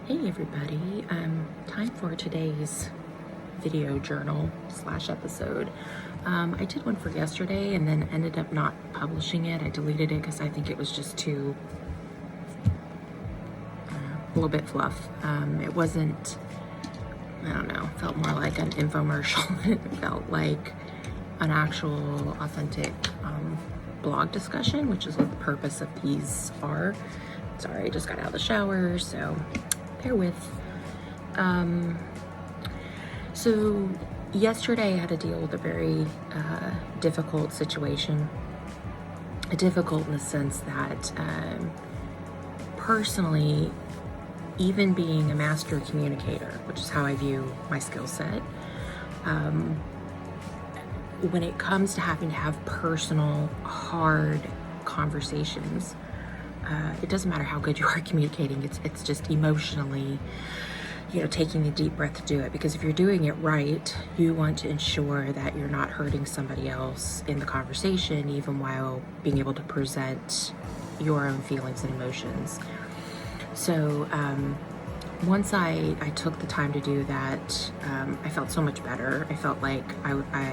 Hey everybody, time for today's video journal / episode. I did one for yesterday and then ended up not publishing it. I deleted it because I think it was just too, a little bit fluff. It wasn't, I don't know, felt more like an infomercial than it felt like an actual authentic blog discussion, which is what the purpose of these are. Sorry, I just got out of the shower, so bear with. So yesterday I had to deal with a very difficult situation. Difficult in the sense that personally, even being a master communicator, which is how I view my skill set, when it comes to having to have personal, hard conversations, it doesn't matter how good you are communicating, it's just emotionally, taking the deep breath to do it. Because if you're doing it right, you want to ensure that you're not hurting somebody else in the conversation, even while being able to present your own feelings and emotions. So once I took the time to do that, I felt so much better. I felt like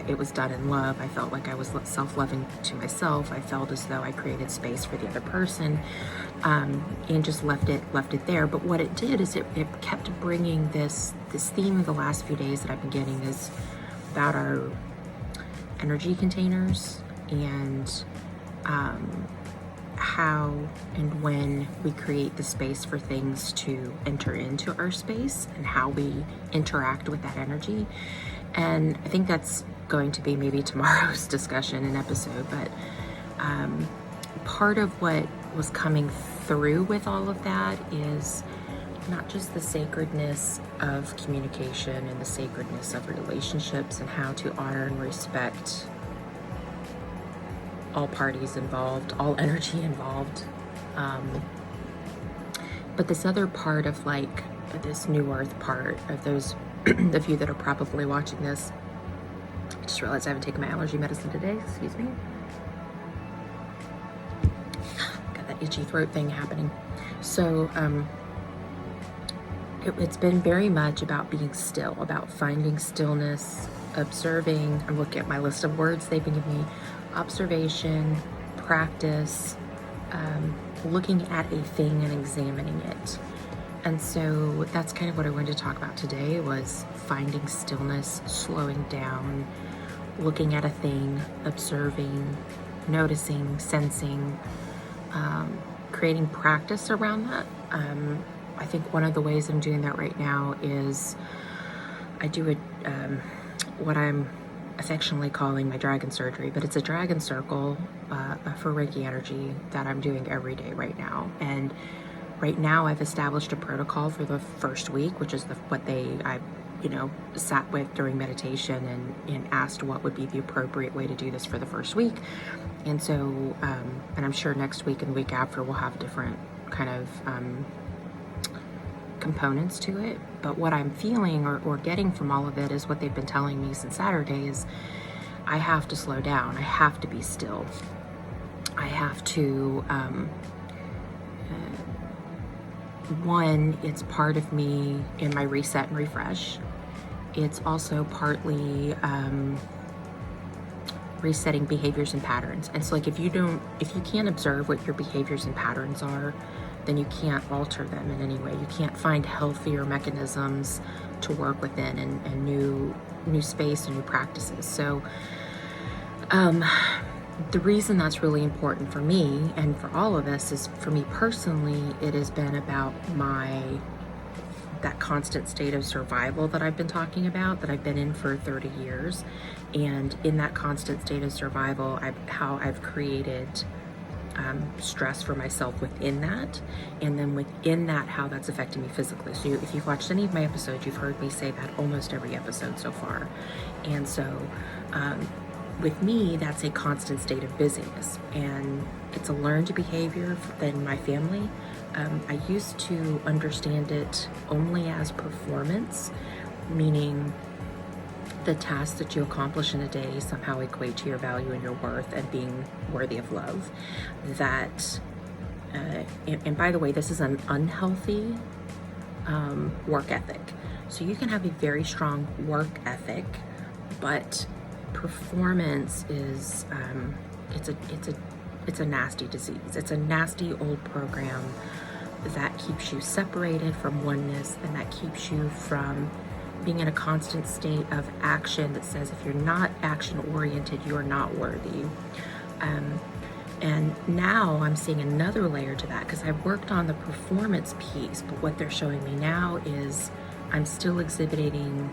it was done in love. I felt like I was self-loving to myself. I felt as though I created space for the other person, and just left it there. But what it did is it kept bringing this theme of the last few days that I've been getting is about our energy containers and how and when we create the space for things to enter into our space and how we interact with that energy. And I think that's going to be maybe tomorrow's discussion and episode, but part of what was coming through with all of that is not just the sacredness of communication and the sacredness of relationships and how to honor and respect all parties involved, all energy involved. But this other part of this new earth part of those of you that are probably watching this, I just realized I haven't taken my allergy medicine today, excuse me. Got that itchy throat thing happening. So it's been very much about being still, about finding stillness, observing. I'm looking at my list of words they've been giving me. Observation, practice, looking at a thing and examining it. And so that's kind of what I wanted to talk about today, was finding stillness, slowing down, looking at a thing, observing, noticing, sensing, creating practice around that. I think one of the ways I'm doing that right now is I do what I'm affectionately calling my dragon surgery, but it's a dragon circle for Reiki energy that I'm doing every day right now. And right now I've established a protocol for the first week, which is what I sat with during meditation and asked what would be the appropriate way to do this for the first week. And so, and I'm sure next week and the week after we'll have different kind of components to it. But what I'm feeling or getting from all of it is what they've been telling me since Saturday is I have to slow down. I have to be still. I have to, one, it's part of me in my reset and refresh. It's also partly resetting behaviors and patterns. And so if you can't observe what your behaviors and patterns are, then you can't alter them in any way. You can't find healthier mechanisms to work within and new space and new practices. So the reason that's really important for me and for all of us is, for me personally, it has been about that constant state of survival that I've been talking about, that I've been in for 30 years. And in that constant state of survival, how I've created stress for myself within that, and then within that, how that's affecting me physically. So if you've watched any of my episodes, you've heard me say that almost every episode so far. And so with me, that's a constant state of busyness, and it's a learned behavior in my family. I used to understand it only as performance, meaning the tasks that you accomplish in a day somehow equate to your value and your worth and being worthy of love. That, and by the way, this is an unhealthy work ethic. So you can have a very strong work ethic, but performance is it's a nasty disease. It's a nasty old program that keeps you separated from oneness, and that keeps you from being in a constant state of action that says if you're not action oriented, you're not worthy. And now I'm seeing another layer to that, because I've worked on the performance piece, but what they're showing me now is I'm still exhibiting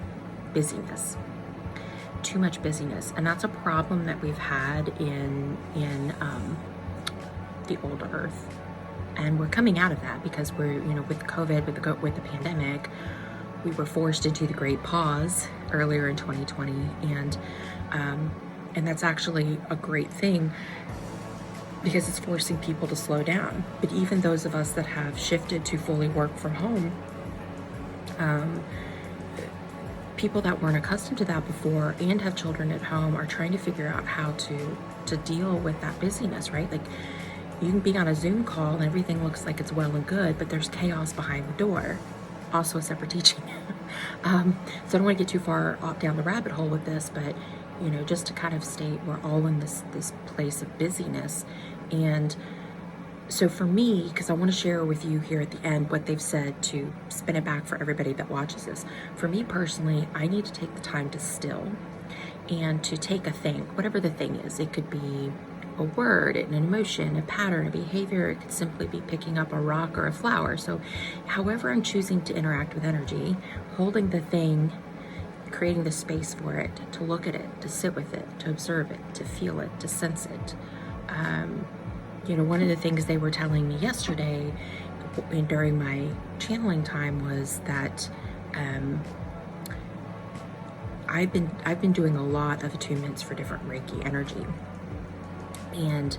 busyness, too much busyness. And that's a problem that we've had in the old earth. And we're coming out of that because we're, with COVID, with the pandemic, we were forced into the great pause earlier in 2020. And that's actually a great thing, because it's forcing people to slow down. But even those of us that have shifted to fully work from home, people that weren't accustomed to that before and have children at home are trying to figure out how to deal with that busyness, right? Like, you can be on a Zoom call and everything looks like it's well and good, but there's chaos behind the door. Also a separate teaching. So I don't want to get too far off down the rabbit hole with this, but just to kind of state, we're all in this place of busyness. And so for me, because I want to share with you here at the end what they've said to spin it back for everybody that watches this. For me personally, I need to take the time to still and to take a thing, whatever the thing is. It could be a word, an emotion, a pattern, a behavior. It could simply be picking up a rock or a flower. So however I'm choosing to interact with energy, holding the thing, creating the space for it, to look at it, to sit with it, to observe it, to feel it, to sense it. One of the things they were telling me yesterday during my channeling time was that I've been doing a lot of attunements for different Reiki energy. And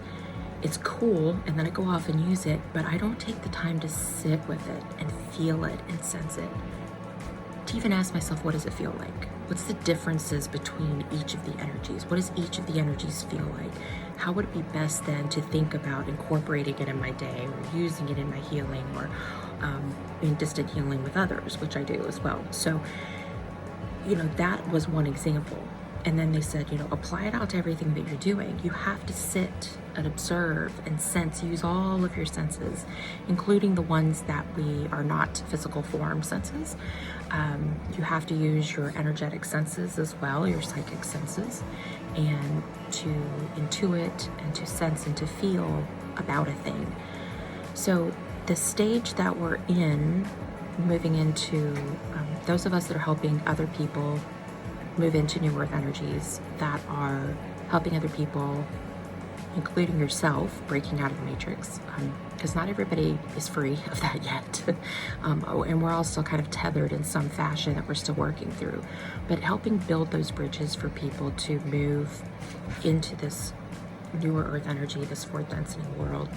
it's cool, and then I go off and use it, but I don't take the time to sit with it and feel it and sense it. To even ask myself, what does it feel like? What's the differences between each of the energies? What does each of the energies feel like? How would it be best then to think about incorporating it in my day, or using it in my healing, or in distant healing with others, which I do as well. So, that was one example. And then they said, apply it out to everything that you're doing. You have to sit and observe and sense, use all of your senses, including the ones that we are not physical form senses. You have to use your energetic senses as well, your psychic senses, and to intuit and to sense and to feel about a thing. So the stage that we're in, moving into those of us that are helping other people move into new earth energies, that are helping other people, including yourself, breaking out of the matrix, because not everybody is free of that yet. And we're all still kind of tethered in some fashion that we're still working through. But helping build those bridges for people to move into this newer earth energy, this fourth density world,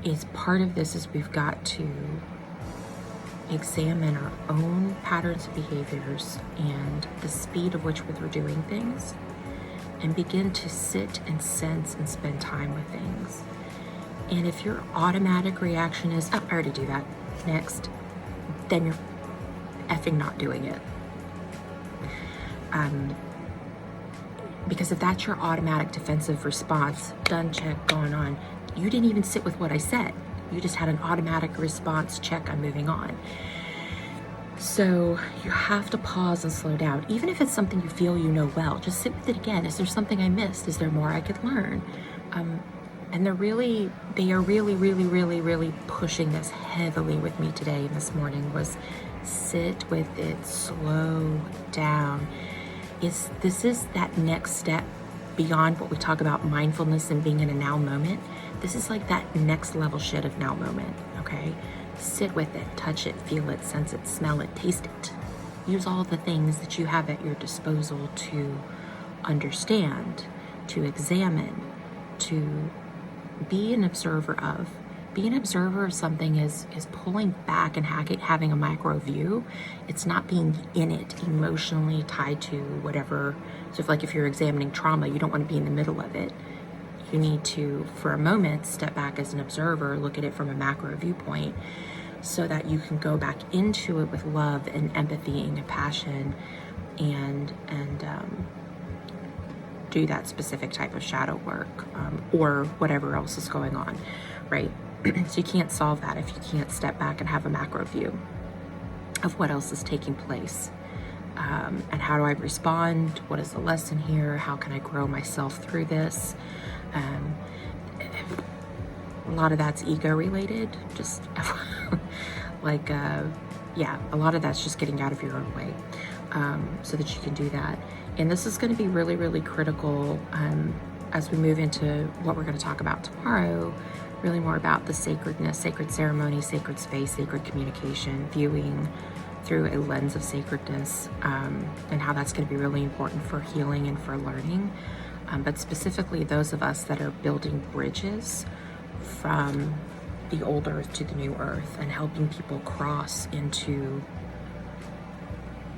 is part of this. Is we've got to examine our own patterns of behaviors and the speed of which we're doing things, and begin to sit and sense and spend time with things. And if your automatic reaction is, oh, I already do that, next, then you're effing not doing it. Because if that's your automatic defensive response, done, check, going on, you didn't even sit with what I said. You just had an automatic response, check, I'm moving on. So you have to pause and slow down. Even if it's something you feel you know well, just sit with it again. Is there something I missed? Is there more I could learn? And they are really pushing this heavily with me today and this morning, was sit with it, slow down. This is that next step beyond what we talk about mindfulness and being in a now moment. This is like that next level shit of now moment, okay? Sit with it, touch it, feel it, sense it, smell it, taste it. Use all the things that you have at your disposal to understand, to examine, to be an observer of. Being an observer of something is pulling back and having a micro view. It's not being in it, emotionally tied to whatever. So if you're examining trauma, you don't want to be in the middle of it. You need to, for a moment, step back as an observer, look at it from a macro viewpoint, so that you can go back into it with love and empathy and compassion, and do that specific type of shadow work, or whatever else is going on, right? So you can't solve that if you can't step back and have a macro view of what else is taking place. And how do I respond? What is the lesson here? How can I grow myself through this? A lot of that's ego related, just like, yeah, a lot of that's just getting out of your own way, so that you can do that. And this is going to be really, really critical as we move into what we're going to talk about tomorrow, really more about the sacredness, sacred ceremony, sacred space, sacred communication, viewing through a lens of sacredness, and how that's going to be really important for healing and for learning. But specifically those of us that are building bridges from the old earth to the new earth, and helping people cross into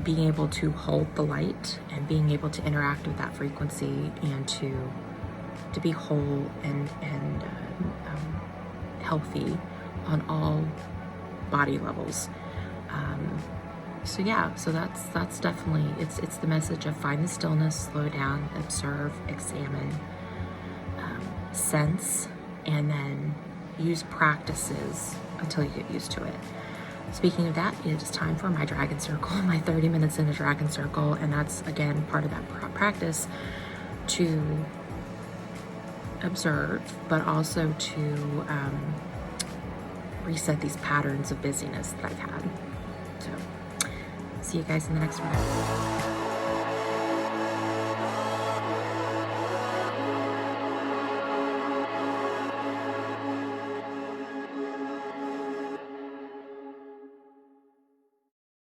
being able to hold the light and being able to interact with that frequency, and to be whole and healthy on all body levels. So yeah, so that's definitely, it's the message of find the stillness, slow down, observe, examine, sense, and then use practices until you get used to it. Speaking of that, it is time for my dragon circle, my 30 minutes in the dragon circle, and that's again part of that practice to observe, but also to reset these patterns of busyness that I've had. So see you guys in the next one.